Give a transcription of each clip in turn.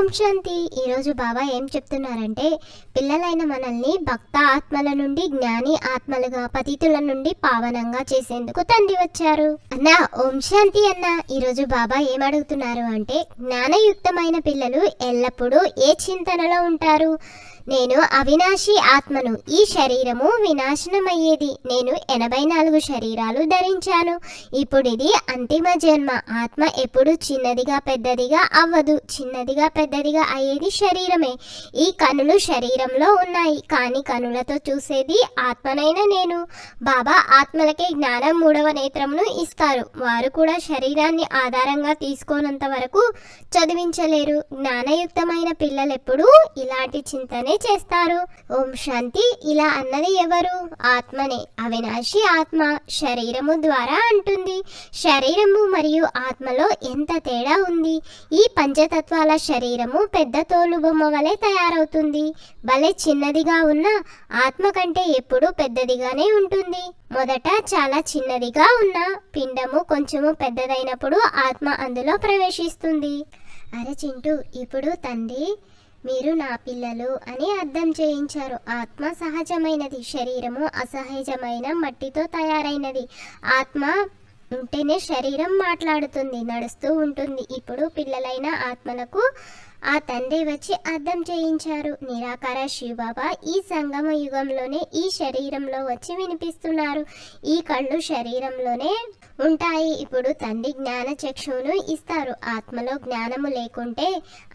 ఓం శాంతి. ఈరోజు బాబా ఏం చెప్తున్నారంటే, పిల్లలైన మనల్ని భక్త ఆత్మల నుండి జ్ఞాని ఆత్మలుగా, పతితుల నుండి పావనంగా చేసేందుకు తండ్రి వచ్చారు. అన్నా ఓం శాంతి అన్న. ఈరోజు బాబా ఏం అడుగుతున్నారు అంటే, జ్ఞానయుక్తమైన పిల్లలు ఎల్లప్పుడూ ఏ చింతనలో ఉంటారు? నేను అవినాశి ఆత్మను, ఈ శరీరము వినాశనమయ్యేది. నేను 84 శరీరాలు ధరించాను. ఇప్పుడు ఇది అంతిమ జన్మ. ఆత్మ ఎప్పుడు చిన్నదిగా పెద్దదిగా అవ్వదు. చిన్నదిగా పెద్దదిగా అయ్యేది శరీరమే. ఈ కనులు శరీరంలో ఉన్నాయి, కానీ కనులతో చూసేది ఆత్మనైన నేను. బాబా ఆత్మలకే జ్ఞానం 3వ నేత్రమును ఇస్తారు. వారు కూడా శరీరాన్ని ఆధారంగా తీసుకోనంత వరకు చదివించలేరు. జ్ఞానయుక్తమైన పిల్లలెప్పుడు ఇలాంటి చింతనే చేస్తారు. ఓం శాంతి. ఇలా అన్నది ఎవరు? ఆత్మనే. అవినాశి ఆత్మ శరీరము ద్వారా అంటుంది. శరీరము మరియు ఆత్మలో ఎంత తేడా ఉంది! ఈ పంచతత్వాల శరీరము పెద్ద తోలు బొమ్మ వలె తయారవుతుంది. భలే చిన్నదిగా ఉన్న ఆత్మ కంటే ఎప్పుడూ పెద్దదిగానే ఉంటుంది. మొదట చాలా చిన్నదిగా ఉన్న పిండము కొంచెము పెద్దదైనప్పుడు ఆత్మ అందులో ప్రవేశిస్తుంది. అరే చింటూ, ఇప్పుడు తండ్రి మీరు నా పిల్లలు అని అర్థం చేయించారు. ఆత్మ సహజమైనది, శరీరము అసహజమైన మట్టితో తయారైనది. ఆత్మ ఉంటేనే శరీరం మాట్లాడుతుంది, నడుస్తూ ఉంటుంది. ఇప్పుడు పిల్లలైన ఆత్మలకు ఆ తండ్రి వచ్చి అర్థం చేయించారు. నిరాకార శివబాబా ఈ సంగమ యుగంలోనే ఈ శరీరంలో వచ్చి వినిపిస్తున్నారు. ఈ కళ్ళు శరీరంలోనే ఉంటాయి. ఇప్పుడు తండ్రి జ్ఞాన చక్షువును ఇస్తారు. ఆత్మలో జ్ఞానము లేకుంటే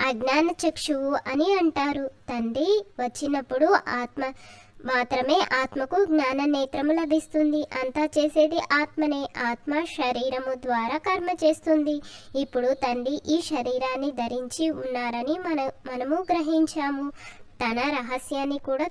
అజ్ఞాన చక్షువు అని అంటారు. తండ్రి వచ్చినప్పుడు మాత్రమే ఆత్మకు జ్ఞాన నేత్రము లభిస్తుంది. అంతా చేసేది ఆత్మనే. ఆత్మ శరీరము ద్వారా కర్మ చేస్తుంది. ఇప్పుడు తండ్రి ఈ శరీరాన్ని ధరించి ఉన్నారని మనము గ్రహించాము. తన రహస్యాన్ని కూడా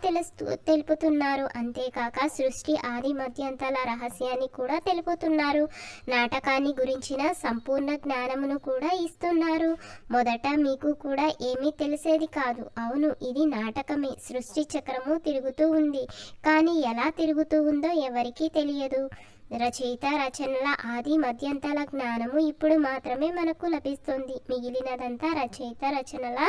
తెలుపుతున్నారు. అంతేకాక సృష్టి ఆది మధ్యంతల రహస్యాన్ని కూడా తెలుపుతున్నారు. నాటకాన్ని గురించిన సంపూర్ణ జ్ఞానమును కూడా ఇస్తున్నారు. మొదట మీకు కూడా ఏమీ తెలిసేది కాదు. అవును, ఇది నాటకమే. సృష్టి చక్రము తిరుగుతూ ఉంది, కానీ ఎలా తిరుగుతూ ఉందో ఎవరికీ తెలియదు. రచయిత రచనల ఆది మధ్యంతల జ్ఞానము ఇప్పుడు మాత్రమే మనకు లభిస్తుంది. మిగిలినదంతా రచయిత రచనల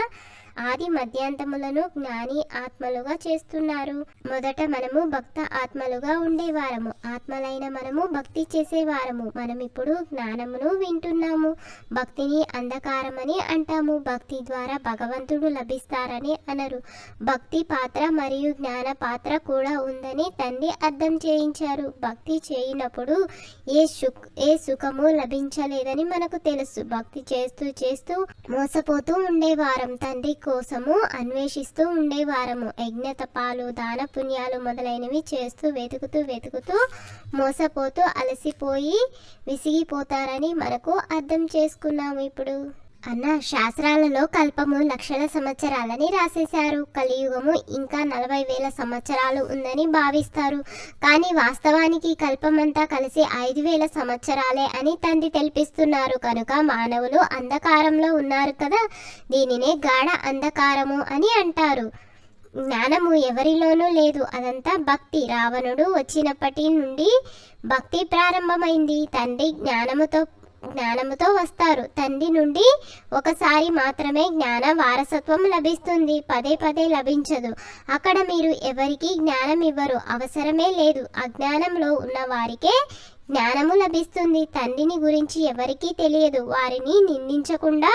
ఆది మధ్యాంతములను జ్ఞాని ఆత్మలుగా చేస్తున్నారు. మొదట మనము భక్త ఆత్మలుగా ఉండేవారము. ఆత్మలైన మనము భక్తి చేసేవారము. మనం ఇప్పుడు జ్ఞానమును వింటున్నాము. భక్తిని అంధకారమని అంటాము. భక్తి ద్వారా భగవంతుడు లభిస్తారని అనరు. భక్తి పాత్ర మరియు జ్ఞాన పాత్ర కూడా ఉందని తండ్రి అర్థం చేయించారు. భక్తి చేయనప్పుడు ఏ సుఖము లభించలేదని మనకు తెలుసు. భక్తి చేస్తూ చేస్తూ మోసపోతూ ఉండేవారం. తండ్రి కోసము అన్వేషిస్తూ ఉండేవారము. యజ్ఞతపాలు, దాన పుణ్యాలు మొదలైనవి చేస్తూ వెతుకుతూ మోసపోతూ అలసిపోయి విసిగిపోతారని మనకు అర్థం చేసుకున్నాము. ఇప్పుడు అన్న, శాస్త్రాలలో కల్పము లక్షల సంవత్సరాలని రాసేశారు. కలియుగము ఇంకా 40,000 సంవత్సరాలు ఉందని భావిస్తారు. కానీ వాస్తవానికి కల్పమంతా కలిసి 5,000 సంవత్సరాలే అని తండ్రి తెలిపిస్తున్నారు. కనుక మానవులు అంధకారంలో ఉన్నారు కదా, దీనినే గాఢ అంధకారము అని అంటారు. జ్ఞానము ఎవరిలోనూ లేదు. అదంతా భక్తి. రావణుడు వచ్చినప్పటి నుండి భక్తి ప్రారంభమైంది. తండ్రి జ్ఞానముతో వస్తారు. తండ్రి నుండి ఒకసారి మాత్రమే జ్ఞాన వారసత్వం లభిస్తుంది. పదే పదే లభించదు. అక్కడ మీరు ఎవరికి జ్ఞానం ఇవ్వరు, అవసరమే లేదు. అజ్ఞానంలో ఉన్న వారికే జ్ఞానము లభిస్తుంది. తండ్రిని గురించి ఎవరికీ తెలియదు. వారిని నిందించకుండా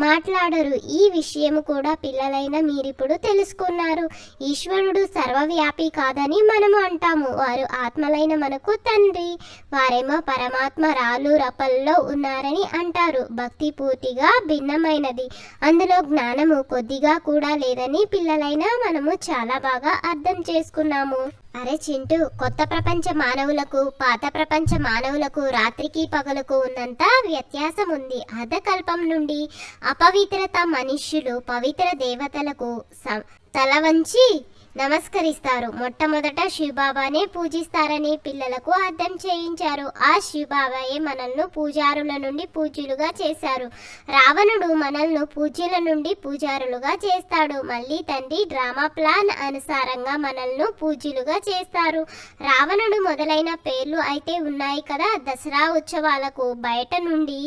మాట్లాడరు. ఈ విషయము కూడా పిల్లలైన మీరిప్పుడు తెలుసుకున్నారు. ఈశ్వరుడు సర్వవ్యాపి కాదని మనము అంటాము. వారు ఆత్మలైన మనకు తండ్రి. వారేమో పరమాత్మ రాళ్ళు రప్పల్లో ఉన్నారని అంటారు. భక్తి పూర్తిగా భిన్నమైనది. అందులో జ్ఞానము కొద్దిగా కూడా లేదని పిల్లలైన మనము చాలా బాగా అర్థం చేసుకున్నాము. అరే చింటూ, కొత్త ప్రపంచ మానవులకు పాత ప్రపంచ మానవులకు రాత్రికి పగలకు ఉన్నంత వ్యత్యాసం ఉంది. అర్ధకల్పం నుండి అపవిత్రత మనుష్యులు పవిత్ర దేవతలకు తల వంచి నమస్కరిస్తారు. మొట్టమొదట శివబాబానే పూజిస్తారని పిల్లలకు అర్థం చేయించారు. ఆ శివబాబాయే మనల్ని పూజారుల నుండి పూజ్యులుగా చేశారు. రావణుడు మనల్ని పూజ్యుల నుండి పూజారులుగా చేస్తాడు. మళ్ళీ తండ్రి డ్రామా ప్లాన్ అనుసారంగా మనల్ని పూజ్యులుగా చేస్తారు. రావణుడు మొదలైన పేర్లు అయితే ఉన్నాయి కదా. దసరా ఉత్సవాలకు బయట నుండి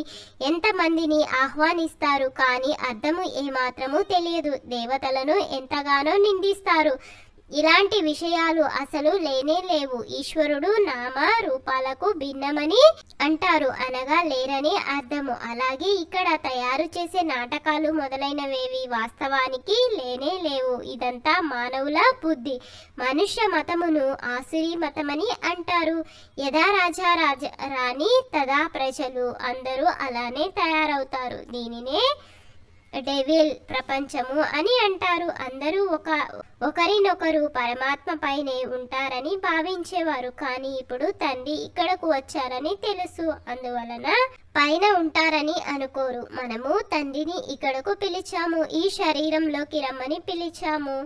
ఎంతమందిని ఆహ్వానిస్తారు, కానీ అర్థము ఏమాత్రము తెలియదు. దేవతలను ఎంతగానో నిందిస్తారు. ఇలాంటి విషయాలు అసలు లేనే లేవు. ఈశ్వరుడు నామ రూపాలకు భిన్నమని అంటారు, అనగా లేరని అర్థము. అలాగే ఇక్కడ తయారు చేసే నాటకాలు మొదలైనవేవి వాస్తవానికి లేనే లేవు. ఇదంతా మానవుల బుద్ధి. మనుష్య మతమును ఆసురీ మతమని అంటారు. యథా రాజా రాణి తదా ప్రజలు, అందరూ అలానే తయారవుతారు. దీనినే డెవిల్ ప్రపంచము అని అంటారు. అందరూ ఒకరినొకరు పరమాత్మ పైనే ఉంటారని భావించేవారు, కానీ ఇప్పుడు తండ్రి ఇక్కడకు వచ్చారని తెలుసు. అందువలన పైన ఉంటారని అనుకోరు. మనము తండ్రిని ఇక్కడకు పిలిచాము, ఈ శరీరంలోకి రమ్మని పిలిచాము.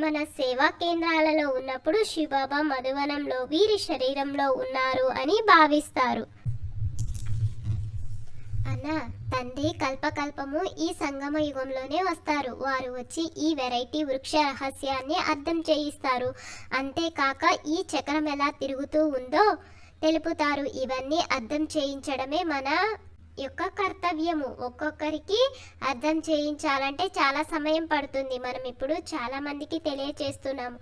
మన సేవా కేంద్రాలలో ఉన్నప్పుడు శివబాబా మధువనంలో వీరి శరీరంలో ఉన్నారు అని భావిస్తారు. అన్న తండ్రి కల్పకల్పము ఈ సంగమ యుగంలోనే వస్తారు. వారు వచ్చి ఈ వెరైటీ వృక్ష రహస్యాన్ని అర్థం చేయిస్తారు. అంతేకాక ఈ చక్రం ఎలా తిరుగుతూ ఉందో తెలుపుతారు. ఇవన్నీ అర్థం చేయించడమే మన యొక్క కర్తవ్యము. ఒక్కొక్కరికి అర్థం చేయించాలంటే చాలా సమయం పడుతుంది. మనం ఇప్పుడు చాలా మందికి తెలియచేస్తున్నాము.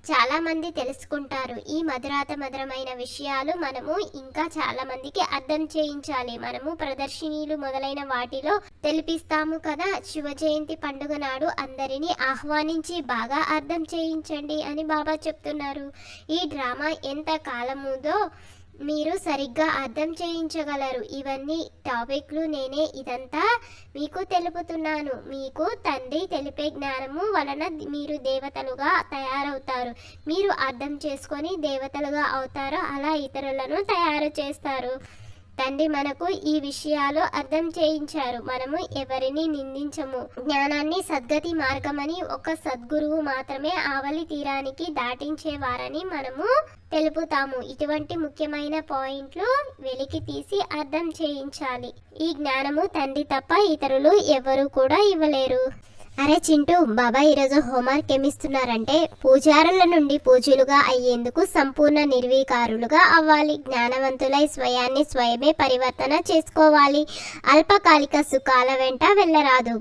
చాలా మంది తెలుసుకుంటారు. ఈ మధురమైన విషయాలు మనము ఇంకా చాలా మందికి అర్థం చేయించాలి. మనము ప్రదర్శనీలు మొదలైన వాటిలో తెలిపిస్తాము కదా. శివ జయంతి పండుగ నాడు అందరినీ ఆహ్వానించి బాగా అర్థం చేయించండి అని బాబా చెప్తున్నారు. ఈ డ్రామా ఎంత కాలముదో మీరు సరిగ్గా అర్థం చేయించగలరు. ఇవన్నీ టాపిక్లు నేనే ఇదంతా మీకు తెలుపుతున్నాను. మీకు తండ్రి తెలిపే జ్ఞానము వలన మీరు దేవతలుగా తయారవుతారు. మీరు అర్థం చేసుకొని దేవతలుగా అవుతారు. అలా ఇతరులను తయారు చేస్తారు. తండ్రి మనకు ఈ విషయాలు అర్థం చేయించారు. మనము ఎవరిని నిందించము. జ్ఞానాన్ని సద్గతి మార్గమని ఒక సద్గురువు మాత్రమే ఆవలి తీరానికి దాటించేవారని మనము తెలుపుతాము. ఇటువంటి ముఖ్యమైన పాయింట్లు వెలికి తీసి అర్థం చేయించాలి. ఈ జ్ఞానము తండ్రి తప్ప ఇతరులు ఎవరు కూడా ఇవ్వలేరు. అరే చింటూ, బాబా ఈరోజు హోంవర్క్ ఏమిస్తున్నారంటే పూజారుల నుండి పూజలుగా అయ్యేందుకు సంపూర్ణ నిర్వీకారులుగా అవ్వాలి. జ్ఞానవంతులై స్వయాన్ని స్వయమే పరివర్తన చేసుకోవాలి. అల్పకాలిక సుఖాల వెంట వెళ్ళరాదు.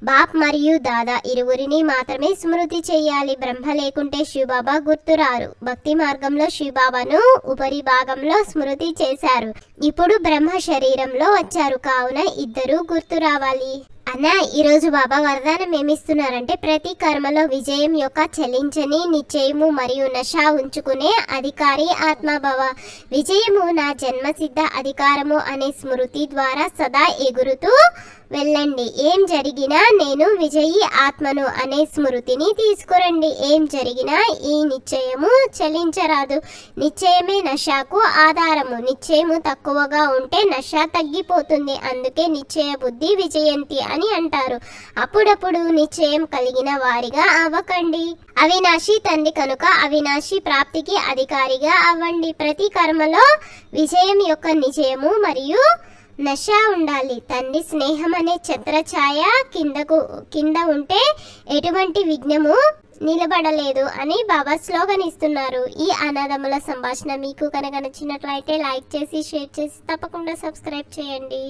బాప్ మరియు దాదా ఇరువురిని మాత్రమే స్మృతి చేయాలి. బ్రహ్మ లేకుంటే శివబాబా గుర్తురారు. భక్తి మార్గంలో శివబాబాను ఉపరి భాగంలో స్మృతి చేశారు. ఇప్పుడు బ్రహ్మ శరీరంలో వచ్చారు, కావున ఇద్దరు గుర్తు రావాలి. అన్న ఈరోజు బాబా వరదానం ఏమిస్తున్నారంటే ప్రతి కర్మలో విజయం యొక్క చలించని నిశ్చయము మరియు నశ ఉంచుకునే అధికారి ఆత్మభవ. విజయము నా జన్మసిద్ధ అధికారము అనే స్మృతి ద్వారా సదా ఎగురుతూ వెళ్ళండి. ఏం జరిగినా నేను విజయీ ఆత్మను అనే స్మృతిని తీసుకురండి. ఏం జరిగినా ఈ నిశ్చయము చలించరాదు. నిశ్చయమే నశకు ఆధారము. నిశ్చయము తక్కువగా ఉంటే నశ తగ్గిపోతుంది. అందుకే నిశ్చయ బుద్ధి విజయంతి అని అంటారు. అప్పుడప్పుడు నిశ్చయం కలిగిన వారిగా అవ్వకండి. అవినాశి తండ్రి కనుక అవినాశి ప్రాప్తికి అధికారిగా అవ్వండి. ప్రతి కర్మలో విజయం యొక్క నిజయము మరియు నశ ఉండాలి. తండ్రి స్నేహం అనే ఛత్రఛాయ కింద ఉంటే ఎటువంటి విఘ్నము నిలబడలేదు అని బాబా స్లోగన్ ఇస్తున్నారు. ఈ అన్నదమ్ముల సంభాషణ మీకు కనుక నచ్చినట్లయితే లైక్ చేసి షేర్ చేసి తప్పకుండా సబ్స్క్రైబ్ చేయండి.